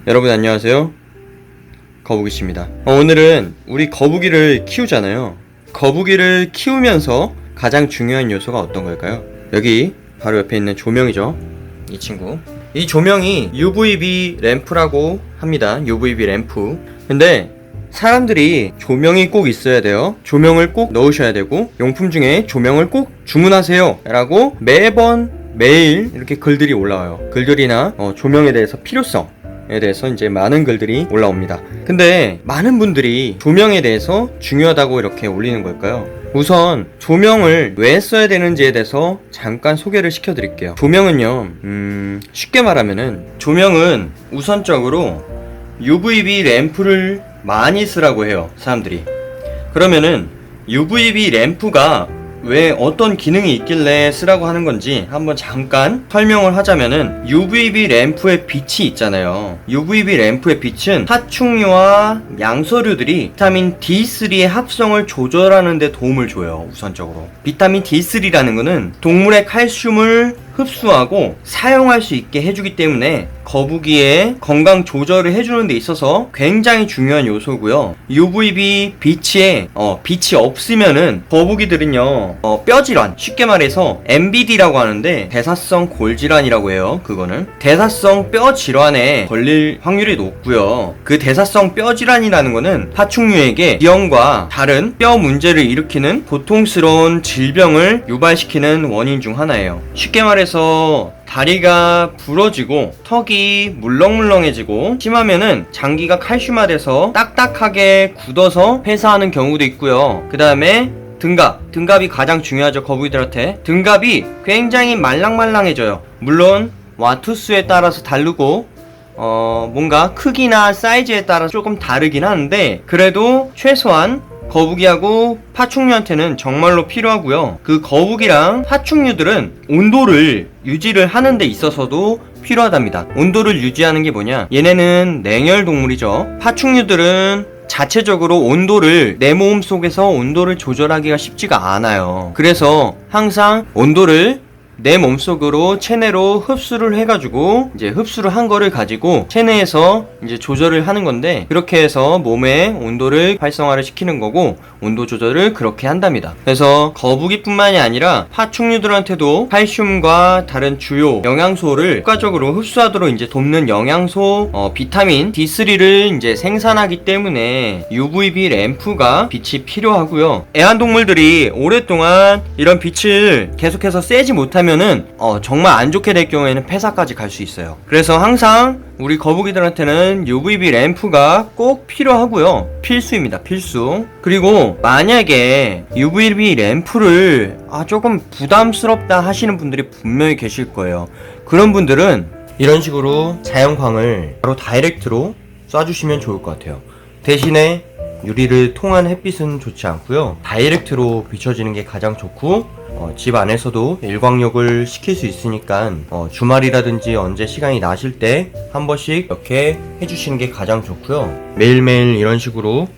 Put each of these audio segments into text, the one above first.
여러분 안녕하세요, 거북이씨입니다. 오늘은 우리 거북이를 키우잖아요. 거북이를 키우면서 가장 중요한 요소가 어떤 걸까요? 여기 바로 옆에 있는 조명이죠. 이 친구, 이 조명이 UVB 램프라고 합니다. UVB 램프. 근데 사람들이 조명이 꼭 있어야 돼요, 조명을 꼭 넣으셔야 되고, 용품 중에 조명을 꼭 주문하세요 라고 매일 이렇게 글들이 올라와요. 글들이나 조명에 대해서 필요성에 대해서 이제 많은 글들이 올라옵니다. 근데 많은 분들이 조명에 대해서 중요하다고 이렇게 올리는 걸까요? 우선 조명을 왜 써야 되는지에 대해서 잠깐 소개를 시켜드릴게요. 조명은요, 쉽게 말하면은 조명은 우선적으로 UVB 램프를 많이 쓰라고 해요, 사람들이. 그러면은 UVB 램프가 왜 어떤 기능이 있길래 쓰라고 하는 건지 한번 잠깐 설명을 하자면은, UVB 램프의 빛이 있잖아요. UVB 램프의 빛은 파충류와 양서류들이 비타민 D3의 합성을 조절하는 데 도움을 줘요. 우선적으로 비타민 D3라는 거는 동물의 칼슘을 흡수하고 사용할 수 있게 해주기 때문에 거북이의 건강 조절을 해주는 데 있어서 굉장히 중요한 요소고요. UVB 빛이 없으면은 거북이들은요, 뼈 질환, 쉽게 말해서 MBD라고 하는데 대사성 골질환이라고 해요. 그거는 대사성 뼈 질환에 걸릴 확률이 높고요. 그 대사성 뼈 질환이라는 거는 파충류에게 기형과 다른 뼈 문제를 일으키는 고통스러운 질병을 유발시키는 원인 중 하나예요. 쉽게 말해서 다리가 부러지고 턱이 물렁물렁해지고, 심하면은 장기가 칼슘화돼서 딱딱하게 굳어서 폐사하는 경우도 있고요. 그 다음에 등갑이 가장 중요하죠, 거북이들한테. 등갑이 굉장히 말랑말랑해져요. 물론 와투수에 따라서 다르고 뭔가 크기나 사이즈에 따라 조금 다르긴 하는데, 그래도 최소한 거북이하고 파충류한테는 정말로 필요하고요. 그 거북이랑 파충류들은 온도를 유지를 하는 데 있어서도 필요하답니다. 온도를 유지하는 게 뭐냐, 얘네는 냉열 동물이죠. 파충류들은 자체적으로 온도를, 내 몸 속에서 온도를 조절하기가 쉽지가 않아요. 그래서 항상 온도를 내 몸속으로 체내로 흡수를 해가지고, 이제 흡수를 한 거를 가지고 체내에서 이제 조절을 하는 건데, 그렇게 해서 몸의 온도를 활성화를 시키는 거고, 온도 조절을 그렇게 한답니다. 그래서 거북이뿐만이 아니라 파충류들한테도 칼슘과 다른 주요 영양소를 효과적으로 흡수하도록 이제 돕는 영양소, 비타민 D3를 이제 생산하기 때문에 UVB 램프가 빛이 필요하고요. 애완동물들이 오랫동안 이런 빛을 계속해서 쐬지 못하면은 정말 안 좋게 될 경우에는 폐사까지 갈 수 있어요. 그래서 항상 우리 거북이들한테는 UVB 램프가 꼭 필요하고요. 필수입니다, 필수. 그리고 만약에 UVB 램프를 조금 부담스럽다 하시는 분들이 분명히 계실 거예요. 그런 분들은 이런 식으로 자연광을 바로 다이렉트로 쏴주시면 좋을 것 같아요. 대신에 유리를 통한 햇빛은 좋지 않고요, 다이렉트로 비춰지는 게 가장 좋고, 집 안에서도 일광욕을 시킬 수 있으니까 주말이라든지 언제 시간이 나실 때 한 번씩 이렇게 해주시는 게 가장 좋고요. 매일매일 이런 식으로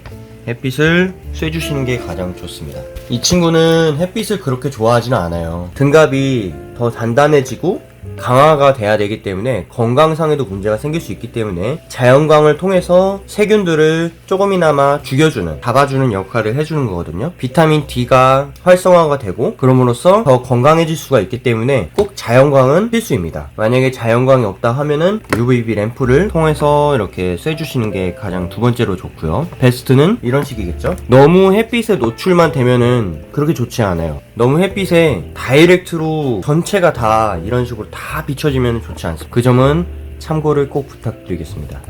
햇빛을 쐬주시는 게 가장 좋습니다. 이 친구는 햇빛을 그렇게 좋아하지는 않아요. 등갑이 더 단단해지고 강화가 돼야 되기 때문에 건강상에도 문제가 생길 수 있기 때문에 자연광을 통해서 세균들을 조금이나마 죽여주는, 잡아주는 역할을 해주는 거거든요. 비타민 D가 활성화가 되고 그럼으로써 더 건강해질 수가 있기 때문에 꼭 자연광은 필수입니다. 만약에 자연광이 없다 하면은 UVB 램프를 통해서 이렇게 쐬주시는 게 가장 두 번째로 좋고요. 베스트는 이런 식이겠죠. 너무 햇빛에 노출만 되면은 그렇게 좋지 않아요. 너무 햇빛에 다이렉트로 전체가 다 이런 식으로 다 비춰지면 좋지 않습니다. 그 점은 참고를 꼭 부탁드리겠습니다.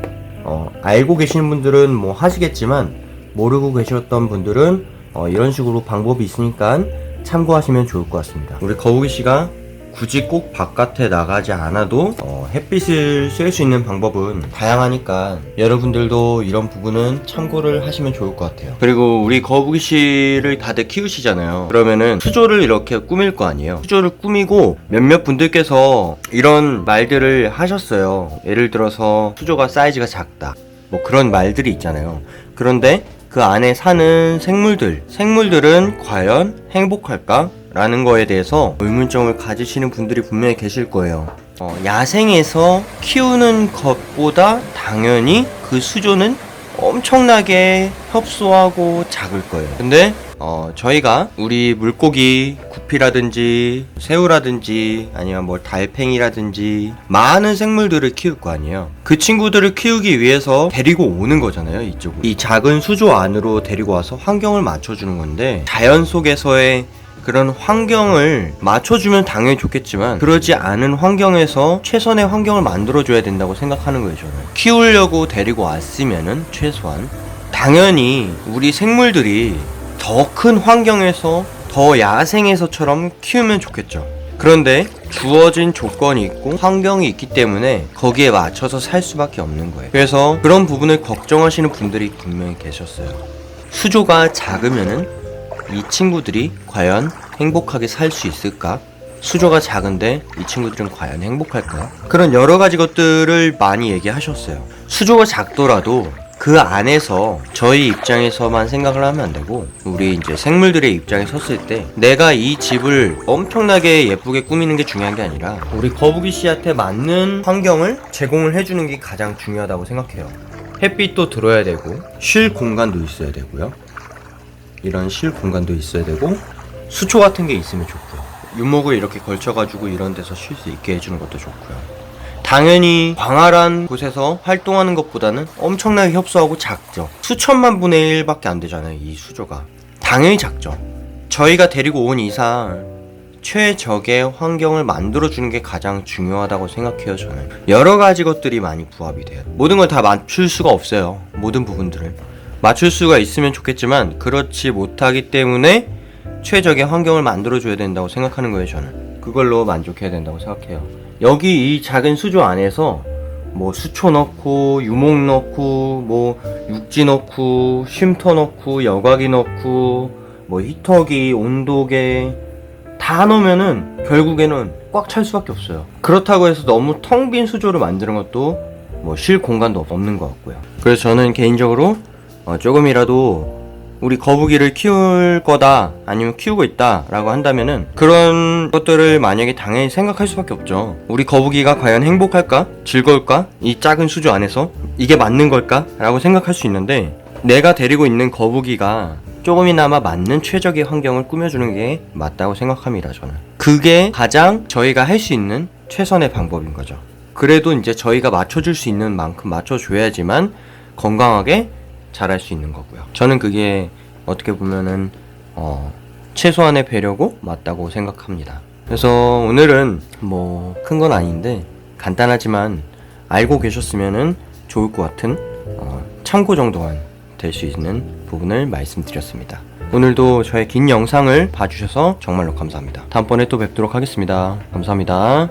알고 계시는 분들은 뭐 하시겠지만, 모르고 계셨던 분들은 이런 식으로 방법이 있으니까 참고하시면 좋을 것 같습니다. 우리 거북이씨가 굳이 꼭 바깥에 나가지 않아도 햇빛을 쐴 수 있는 방법은 다양하니까 여러분들도 이런 부분은 참고를 하시면 좋을 것 같아요. 그리고 우리 거북이씨를 다들 키우시잖아요. 그러면은 수조를 이렇게 꾸밀 거 아니에요. 수조를 꾸미고 몇몇 분들께서 이런 말들을 하셨어요. 예를 들어서 수조가 사이즈가 작다, 뭐 그런 말들이 있잖아요. 그런데 그 안에 사는 생물들은 과연 행복할까? 라는 거에 대해서 의문점을 가지시는 분들이 분명히 계실 거예요. 야생에서 키우는 것보다 당연히 그 수조는 엄청나게 협소하고 작을 거예요. 근데 저희가 우리 물고기 구피라든지 새우라든지 아니면 뭐 달팽이라든지 많은 생물들을 키울 거 아니에요. 그 친구들을 키우기 위해서 데리고 오는 거잖아요. 이쪽으로 이 작은 수조 안으로 데리고 와서 환경을 맞춰주는 건데, 자연 속에서의 그런 환경을 맞춰주면 당연히 좋겠지만 그러지 않은 환경에서 최선의 환경을 만들어줘야 된다고 생각하는 거예요. 저는 키우려고 데리고 왔으면은 최소한 당연히 우리 생물들이 더 큰 환경에서 더 야생에서처럼 키우면 좋겠죠. 그런데 주어진 조건이 있고 환경이 있기 때문에 거기에 맞춰서 살 수밖에 없는 거예요. 그래서 그런 부분을 걱정하시는 분들이 분명히 계셨어요. 수조가 작으면은 이 친구들이 과연 행복하게 살 수 있을까? 수조가 작은데 이 친구들은 과연 행복할까? 그런 여러 가지 것들을 많이 얘기하셨어요. 수조가 작더라도 그 안에서 저희 입장에서만 생각을 하면 안 되고, 우리 이제 생물들의 입장에 섰을 때 내가 이 집을 엄청나게 예쁘게 꾸미는 게 중요한 게 아니라 우리 거북이 씨한테 맞는 환경을 제공을 해주는 게 가장 중요하다고 생각해요. 햇빛도 들어야 되고 쉴 공간도 있어야 되고요. 이런 쉴 공간도 있어야 되고 수초 같은 게 있으면 좋고요. 유목을 이렇게 걸쳐가지고 이런 데서 쉴 수 있게 해주는 것도 좋고요. 당연히 광활한 곳에서 활동하는 것보다는 엄청나게 협소하고 작죠. 수천만 분의 1밖에 안 되잖아요, 이 수조가. 당연히 작죠. 저희가 데리고 온 이상 최적의 환경을 만들어주는 게 가장 중요하다고 생각해요. 저는 여러 가지 것들이 많이 부합이 돼요. 모든 걸 다 맞출 수가 없어요. 모든 부분들을 맞출 수가 있으면 좋겠지만 그렇지 못하기 때문에 최적의 환경을 만들어줘야 된다고 생각하는 거예요. 저는 그걸로 만족해야 된다고 생각해요. 여기 이 작은 수조 안에서 뭐 수초 넣고 유목 넣고 뭐 육지 넣고 쉼터 넣고 여과기 넣고 뭐 히터기 온도계 다 넣으면은 결국에는 꽉 찰 수밖에 없어요. 그렇다고 해서 너무 텅 빈 수조를 만드는 것도 뭐 쉴 공간도 없는 것 같고요. 그래서 저는 개인적으로 조금이라도 우리 거북이를 키울 거다 아니면 키우고 있다 라고 한다면은 그런 것들을 만약에 당연히 생각할 수밖에 없죠. 우리 거북이가 과연 행복할까? 즐거울까? 이 작은 수조 안에서 이게 맞는 걸까? 라고 생각할 수 있는데, 내가 데리고 있는 거북이가 조금이나마 맞는 최적의 환경을 꾸며주는 게 맞다고 생각합니다. 저는 그게 가장 저희가 할 수 있는 최선의 방법인 거죠. 그래도 이제 저희가 맞춰줄 수 있는 만큼 맞춰줘야지만 건강하게 잘할 수 있는 거고요. 저는 그게 어떻게 보면은 최소한의 배려고 맞다고 생각합니다. 그래서 오늘은 뭐 큰 건 아닌데 간단하지만 알고 계셨으면은 좋을 것 같은 참고 정도만 될 수 있는 부분을 말씀드렸습니다. 오늘도 저의 긴 영상을 봐주셔서 정말로 감사합니다. 다음번에 또 뵙도록 하겠습니다. 감사합니다.